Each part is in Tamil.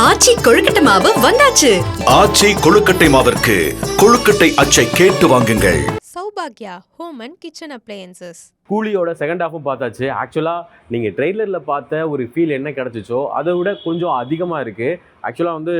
ஆச்சி கொழுக்கட்டை மாவு வந்தாச்சு. ஆச்சி கொழுக்கட்டை மாவிற்கு கொழுக்கட்டை அச்சை கேட்டு வாங்குங்கள். சௌபாக்யா ஹோம் அண்ட் கிச்சன் அப்ளையன்சஸ். கூலியோட செகண்ட் ஹாஃபும் பார்த்தாச்சு. ஆக்சுவலாக நீங்கள் ட்ரெய்லரில் பார்த்த ஒரு ஃபீல் என்ன கிடச்சிச்சோ அதை விட கொஞ்சம் அதிகமாக இருக்குது. ஆக்சுவலாக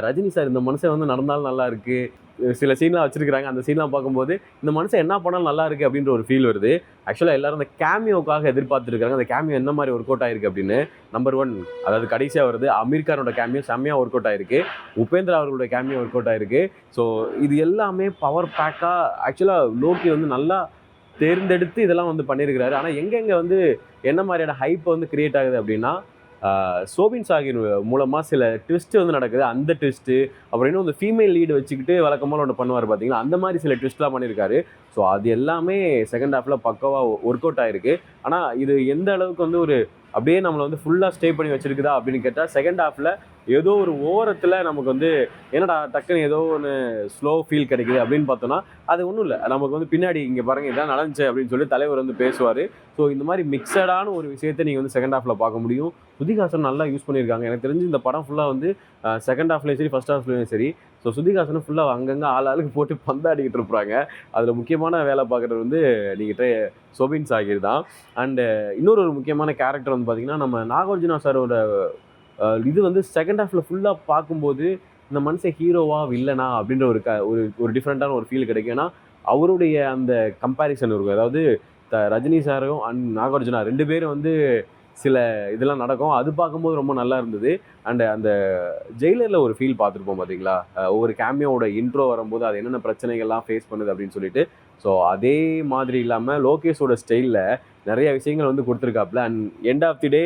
ரஜினி சார் இந்த மனுஷன் நடந்தாலும் நல்லா இருக்குது, சில சீன்லாம் வச்சுருக்கிறாங்க. அந்த சீன்லாம் பார்க்கும்போது இந்த மனுஷன் என்ன பண்ணாலும் நல்லா இருக்குது அப்படின்ற ஒரு ஃபீல் வருது. ஆக்சுவலாக எல்லாரும் அந்த கேமியோக்காக எதிர்பார்த்துருக்காங்க. அந்த கேமியோ என்ன மாதிரி ஒர்க் அவுட் ஆயிருக்கு அப்படின்னு. நம்பர் 1, அதாவது கடைசியாக வருது அமீர் கானோட கேமியோ செம்மையாக ஒர்க் அவுட் ஆயிருக்கு. உபேந்திரா அவர்களோட கேமியோ ஒர்க் அவுட் ஆயிருக்கு. ஸோ இது எல்லாமே பவர் பேக்காக ஆக்சுவலாக லோக்கி நல்லா தேர்ந்தெடுத்து இதெல்லாம் பண்ணியிருக்கிறாரு. ஆனால் எங்கெங்கே என்ன மாதிரியான ஹைப் கிரியேட் ஆகுது அப்படின்னா, சோபின் சாகிர் மூலமாக சில ட்விஸ்ட்டு நடக்குது. அந்த ட்விஸ்ட்டு அப்புறம் இன்னும் ஃபீமேல் லீடு வச்சுக்கிட்டு வழக்கமாக ஒன்று பண்ணுவார் பார்த்தீங்களா, அந்த மாதிரி சில ட்விஸ்ட்லாம் பண்ணியிருக்காரு. ஸோ அது எல்லாமே செகண்ட் ஹாஃபில் பக்கவாக ஒர்க் அவுட் ஆகிருக்கு. ஆனால் இது எந்த அளவுக்கு ஒரு அப்படியே நம்மளை ஃபுல்லாக ஸ்டே பண்ணி வச்சுருக்குதா அப்படின்னு கேட்டால், செகண்ட் ஹாஃபில் ஏதோ ஒரு ஓரத்தில் நமக்கு என்னடா டக்குன்னு ஏதோ ஒன்று ஸ்லோ ஃபீல் கிடைக்குது அப்படின்னு பார்த்தோன்னா, அது ஒன்றும் இல்லை. நமக்கு பின்னாடி இங்கே பாருங்கள் இதான் நடந்துச்சு அப்படின்னு சொல்லி தலைவர் பேசுவார். ஸோ இந்த மாதிரி மிக்சடான ஒரு விஷயத்தை நீங்கள் செகண்ட் ஹாஃபில் பார்க்க முடியும். ஸ்ருதிஹாசன் நல்லா யூஸ் பண்ணியிருக்காங்க. எனக்கு தெரிஞ்சு இந்த படம் ஃபுல்லாக செகண்ட் ஹாஃப்லேயும் சரி ஃபஸ்ட் ஹாஃப்லேயும் சரி, ஸோ ஸ்ருதிஹாசனை ஃபுல்லாக அங்கங்கே ஆளுக்கு போட்டு பந்தாடிக்கிட்டு இருப்பாங்க. அதில் முக்கியமான வேலை பார்க்குறது நீங்கள் சோபின் சாகிர் தான். அண்டு இன்னொரு முக்கியமான கேரக்டர் பார்த்திங்கன்னா, நம்ம நாகார்ஜுனா சாரோட இது செகண்ட் ஹாஃபில் ஃபுல்லாக பார்க்கும்போது இந்த மனுஷன் ஹீரோவா வில்லனா அப்படின்ற ஒரு டிஃப்ரெண்ட்டான ஒரு ஃபீல் கிடைக்கும். ஏன்னா அவருடைய அந்த கம்பேரிசன் இருக்கும். அதாவது ரஜினி சாரும் அண்ட் நாகார்ஜுனா 2 பேரும் சில இதெல்லாம் நடக்கும். அது பார்க்கும்போது ரொம்ப நல்லா இருந்தது. அண்டு அந்த ஜெயிலரில் ஒரு ஃபீல் பார்த்துருப்போம் பார்த்தீங்களா, ஒவ்வொரு கேமியோட இன்ட்ரோ வரும்போது அது என்னென்ன பிரச்சனைகள்லாம் ஃபேஸ் பண்ணுது அப்படின்னு சொல்லிட்டு. ஸோ அதே மாதிரி இல்லாமல் லோகேஷோட ஸ்டைலில் நிறைய விஷயங்கள் கொடுத்துருக்காப்புல. அண்ட் எண்ட் ஆஃப் தி டே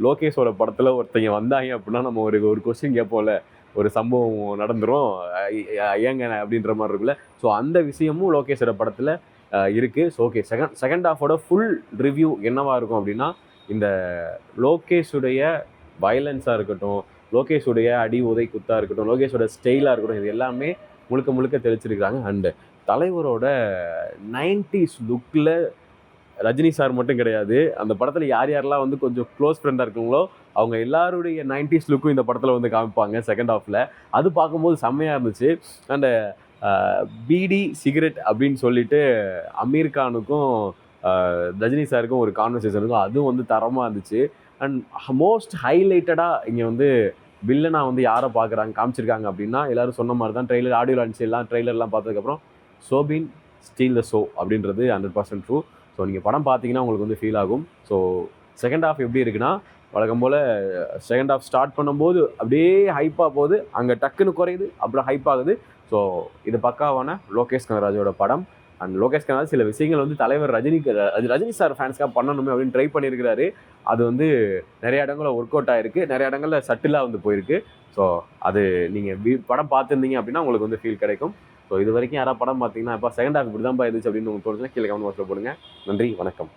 லோகேஷோட படத்தில் ஒருத்தங்க வந்தாங்க அப்படின்னா நம்ம ஒரு கொஸ்டின் கேட்போம்ல, ஒரு சம்பவம் நடந்துடும் ஏங்க அப்படின்ற மாதிரி இருக்குல்ல. ஸோ அந்த விஷயமும் லோகேஷோட படத்தில் இருக்குது. ஸோ ஓகே, செகண்ட் ஹாஃபோட ஃபுல் ரிவ்யூ என்னவாக இருக்கும் அப்படின்னா, இந்த லோகேஷுடைய வயலன்ஸாக இருக்கட்டும், லோகேஷுடைய அடி உதை குத்தாக இருக்கட்டும், லோகேஷோட ஸ்டைலாக இருக்கட்டும், இது எல்லாமே முழுக்க தெளிச்சிருக்கிறாங்க. அண்டு தலைவரோட 90s லுக்கில் ரஜினி சார் மட்டும் கிடையாது, அந்த படத்தில் யார் யாரெல்லாம் கொஞ்சம் க்ளோஸ் ஃப்ரெண்டாக இருக்குங்களோ அவங்க எல்லாருடைய 90s லுக்கும் இந்த படத்தில் காமிப்பாங்க செகண்ட் ஹாஃபில். அது பார்க்கும்போது செம்மையாக இருந்துச்சு. அண்டு பீடி சிகரெட் அப்படின்னு சொல்லிட்டு அமீர் கானுக்கும் ரஜினி சாருக்கும் ஒரு கான்வர்சேஷன் இருக்கும். அதுவும் தரமாக இருந்துச்சு. அண்ட் மோஸ்ட் ஹைலைட்டடாக இங்கே வில்லனாக யாரை காமிச்சிருக்காங்க அப்படின்னா, எல்லோரும் சொன்ன மாதிரி தான் ட்ரெய்லர் ஆடியோ லான்ச் எல்லாம் ட்ரெய்லர்லாம் பார்த்ததுக்கப்புறம் சோபின் ஸ்டீல் த ஷோ அப்படின்றது 100% ட்ரூ. ஸோ நீங்கள் படம் பார்த்தீங்கன்னா உங்களுக்கு ஃபீல் ஆகும். ஸோ செகண்ட் ஹாஃப் எப்படி இருக்குன்னா, வழக்கம் போல் செகண்ட் ஹாஃப் ஸ்டார்ட் பண்ணும்போது அப்படியே ஹைப்பாக போகுது, அங்கே டக்குன்னு குறையுது, அப்புறம் ஹைப் ஆகுது. ஸோ இது பக்காவான லோகேஷ் கனகராஜோட படம். அண்ட் லோகேஷ் கனகராஜ் சில விஷயங்கள் தலைவர் ரஜினி சார் ஃபேன்ஸ்க்காக பண்ணணுமே அப்படின்னு ட்ரை பண்ணியிருக்கிறாரு. அது நிறைய இடங்களில் ஒர்க் அவுட் ஆகிருக்கு, நிறைய இடங்களில் சட்டிலாக போயிருக்கு. ஸோ அது நீங்கள் படம் பார்த்துருந்தீங்க அப்படின்னா உங்களுக்கு ஃபீல் கிடைக்கும். ஸோ இது வரைக்கும் யாராவது படம் பார்த்தீங்கன்னா, இப்போ செகண்ட் ஹாஃப் இப்படி தான் இருந்துச்சு அப்படின்னு உங்களுக்கு தோணுச்சுன்னா கீழே கமெண்ட் பாக்ஸில் போடுங்க. நன்றி, வணக்கம்.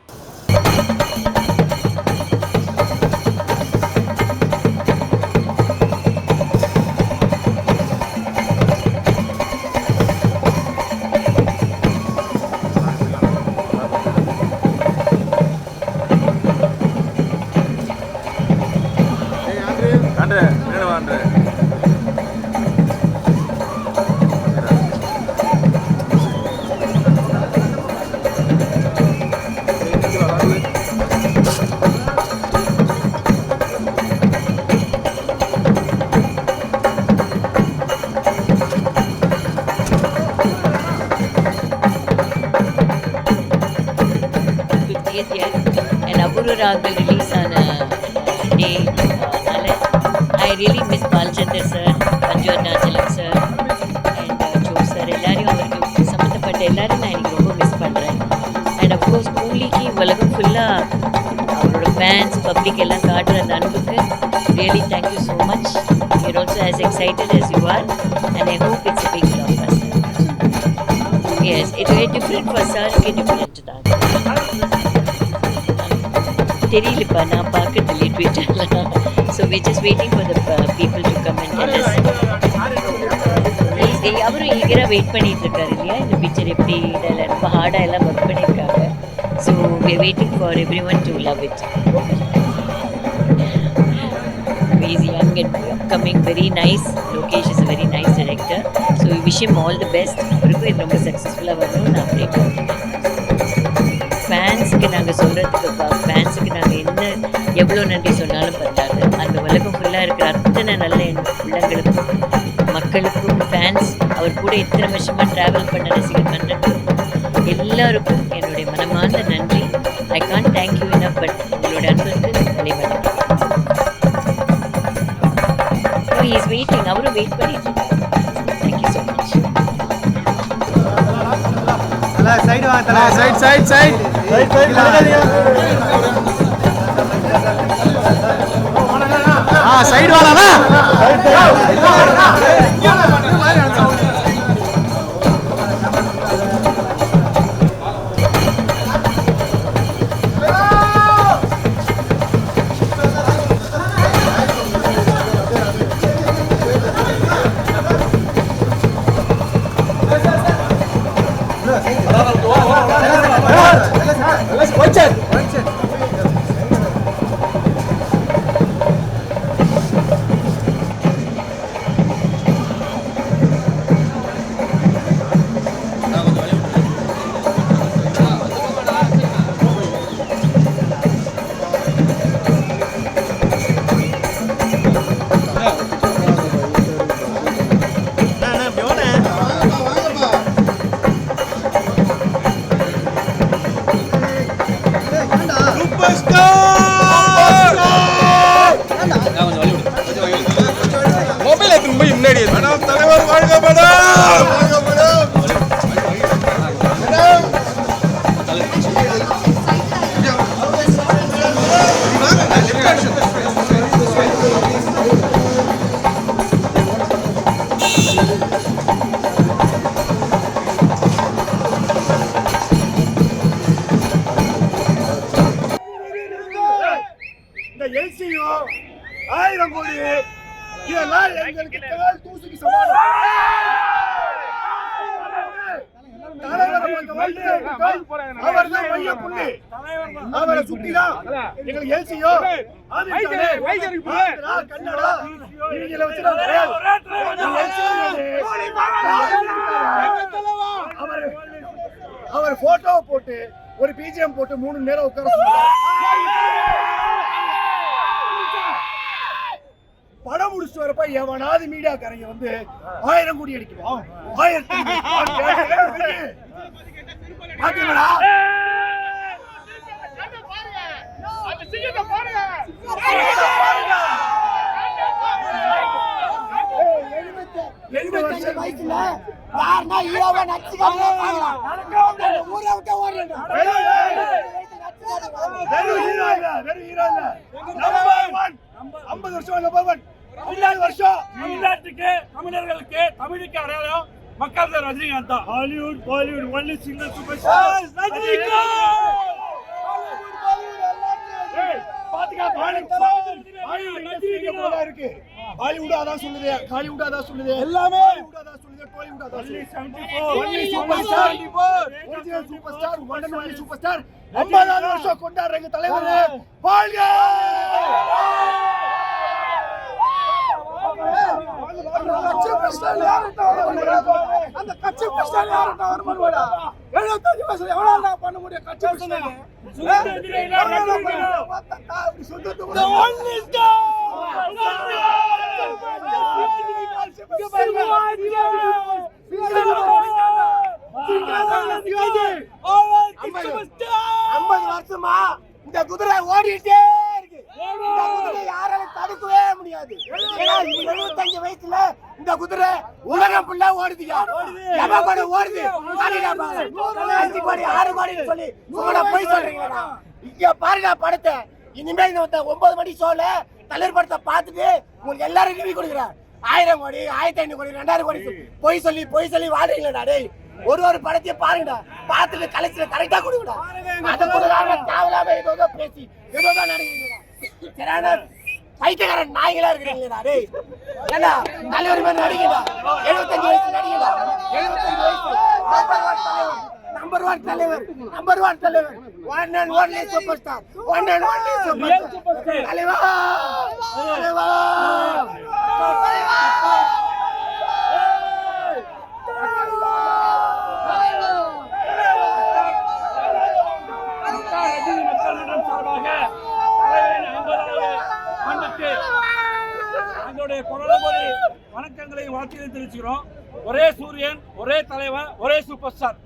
And Apuru Ragal release on day. I really miss Balchandar sir, Manju Arnachalam sir, and Joe sir. எல்லாரையும் அவருக்கு சம்மந்தப்பட்ட எல்லாரும் நான் எனக்கு ரொம்ப மிஸ் பண்ணுறேன். அண்ட் அஃப்கோர்ஸ் கூலிக்கு உலகம் ஃபுல்லாக அவரோட ஃபேன்ஸ் பப்ளிக் எல்லாம் காட்டுற அந்த அன்புக்கு really thank you so much. You're also as excited as you are, and I hope it's a big blockbuster. Yes, it's very different for sir, different தான். தெரியலப்பா, நான் பார்க்கறதில்லை ட்விட்டரில். So we just waiting for the people to come and tell us. அவரும் ஈகராக வெயிட் பண்ணிட்டு இருக்காரு இல்லையா, இந்த பிக்சர் எப்படி இதில் ரொம்ப ஹார்டாக எல்லாம் ஒர்க் பண்ணியிருக்காங்க. So we are waiting for everyone to love it. he's young and upcoming, very nice. Lokesh is a very nice director. So we wish him all the best. அவருக்கும் இது ரொம்ப சக்ஸஸ்ஃபுல்லாக வரணும் நான் ப்ரே பண்ணுறேன். ஃபேன்ஸுக்கு நாங்கள் சொல்கிறதுக்கு ஃபேன்ஸுக்கு நாங்கள் என்ன எவ்வளோ நன்றி சொன்னாலும் பத்தாது. அந்த உலகம் ஃபுல்லாக இருக்கிற அத்தனை நல்ல உள்ளங்களுக்கும் மக்களுக்கும் ஃபேன்ஸ் அவர் கூட இத்தனை வருஷமாக ட்ராவல் பண்ண ரசிகர் மன்றத்துக்கும் எல்லாருக்கும் என்னுடைய மனமார்ந்த நன்றி. I can't thank you enough, but உங்களோட அன்புக்கு தலைவன். ஹி இஸ் வெயிட்டிங், அவரும் வெயிட் பண்ணிட்டு இருக்காரு. Thank you so much. Side வாடா. அவரை சுட்டிதான் எங்களுக்கு எல்சியோ அவர் போட்டோ போட்டு ஒரு பிஜிஎம் போட்டு 3 நேரம் உட்கார படம் முடிச்சுட்டு வரப்ப எவனாவது மீடியாக்காரங்க வந்து 1000 கோடி அடிக்குவோம் 1000 பாத்தீங்களா? தமிழர்களுக்கு தமிழுக்கு அடையாளம் மக்கள் ரஜினிகாந்த் தான். Hollywood Bollywood only single super star Rajinikanth. Bollywood அதான் சொல்லுது, ஹாலிவுட் அதான் சொல்லுது, எல்லாமே அதான் சொல்லுது, பாலிவுட் அதான் சொல்லுது. Only super star, original super star, one and only super star. 50வது வருஷம் கொண்டாடுறங்க தலைவர் வாழ்க. அந்த கட்சி பிரச்சனை யாருன்னா வருமானோட 75 வருஷம் எவ்வளவு பண்ண முடியும்? கட்சி பிரச்சனை வருஷமா இந்த குதிரை ஓடிட்டே இருக்கு. இந்த குதிரை யாராலும் தடுக்கவே முடியாது. 75 வயசுல இந்த குதிரை உலகம் ஃபுல்லா ஓடுதுயா. எவ கூட ஓடுது? 5 கோடி 6 கோடி சொல்லி உங்கள போய் சொல்றீங்களா? இங்க பாருடா படத்தை. இனிமே இந்த 9 மணி ஷோல தலைவர் படத்தை பார்த்துட்டு உங்களுக்கு எல்லாரும் ரிவ்யூ கொடுக்குறேன். 1000 கோடி 1500 கோடி 2000 கோடி போய் சொல்லி வாழ்றீங்களா? டேய் ஒரு படத்தையும் பாருங்கடா, பார்த்துட்டு கலெக்ஷனை கரெக்டா கொடுங்கடா. அதை கொடுக்காம தேவையில்லாம ஏதோ பேசி ஏதோ தான் நடக்கிறீங்களா? சரியான பைத்தியக்காரன் நாய்களா இருக்கிறீங்களா? டேய் ஏன்னா தலைவர் மாதிரி நடிகடா. 75 வயசு நடிகடா. 75 வயசு நம்பர் 1 தலைவர், நம்பர் 1 தலைவர், one and only super star, one and only super star தலைவா, தலைவா. எங்களுடைய கொரோனாபடி வணக்கங்களை வாழ்த்துக்களை தெரிவிச்சுக்கிறோம். ஒரே சூரியன், ஒரே தலைவர், ஒரே சூப்பர் ஸ்டார்.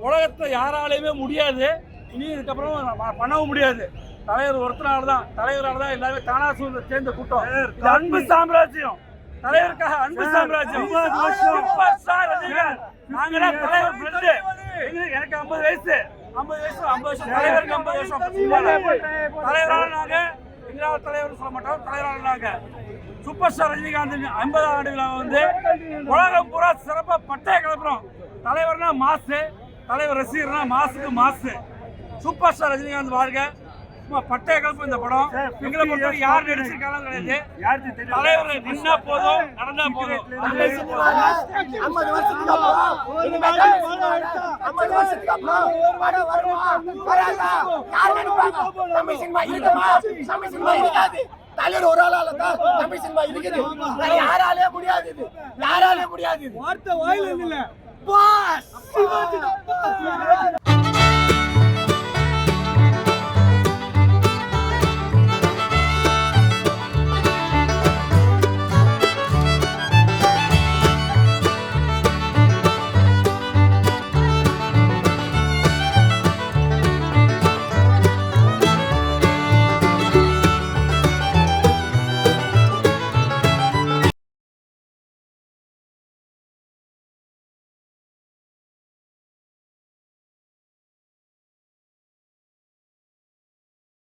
உலகத்தை யாராலையுமே முடியாது, இனி இதுக்கப்புறம் பண்ணவும் முடியாது. தலைவர் ஒருத்தனால தான், தலைவரால் தான் எல்லாமே தானா சேர்ந்த கூட்டம். இது அன்பு சாம்ராஜ்யம், தலைவருக்காக அன்பு சாம்ராஜ்யம். Super star Rajinikanth. நாங்களாம் தலைவர் ஃப்ரெண்டு. எனக்கு 50 வயசு, 50 வருஷம் தலைவருக்கு 50 வருஷம். தலைவரால் நாங்க எங்களால் தலைவர் சொல்ல மாட்டோம், தலைவரால் நாங்க சூப்பர் ஸ்டார் ரஜினிகாந்த் 50 ஆண்டு விழா வந்து உலகம் பூரா சிறப்பாக பட்டையை கிளப்புறோம். தலைவர்னா மாசு, தலைவர் ரசிகர்னா மாசுக்கு மாசு. சூப்பர் ஸ்டார் ரஜினிகாந்த் வாழ்க. சும்மா பட்டையை கிளப்பு இந்த படம். எங்களை பொறுத்தவரைக்கும் யார் நடிச்சிருக்காலும் கிடையாது. தலைவர் நின்னா போதும், நடந்தா போதும். 50 வருஷத்துக்கு அப்புறம் இனிமே 50 வருஷத்துக்கு அப்புறம் படம் வருமா வராதா யார் நினைப்பாங்க? தமிழ் சினிமா இருக்குமா? தமிழ் சினிமா இருக்காது. தலைவர் ஒரு ஆளால தான் தமிழ் சினிமா இருக்குது. வேற யாராலே முடியாது, இது யாராலே முடியாது. வார்த்தை வாயில இல்ல பாஸ்.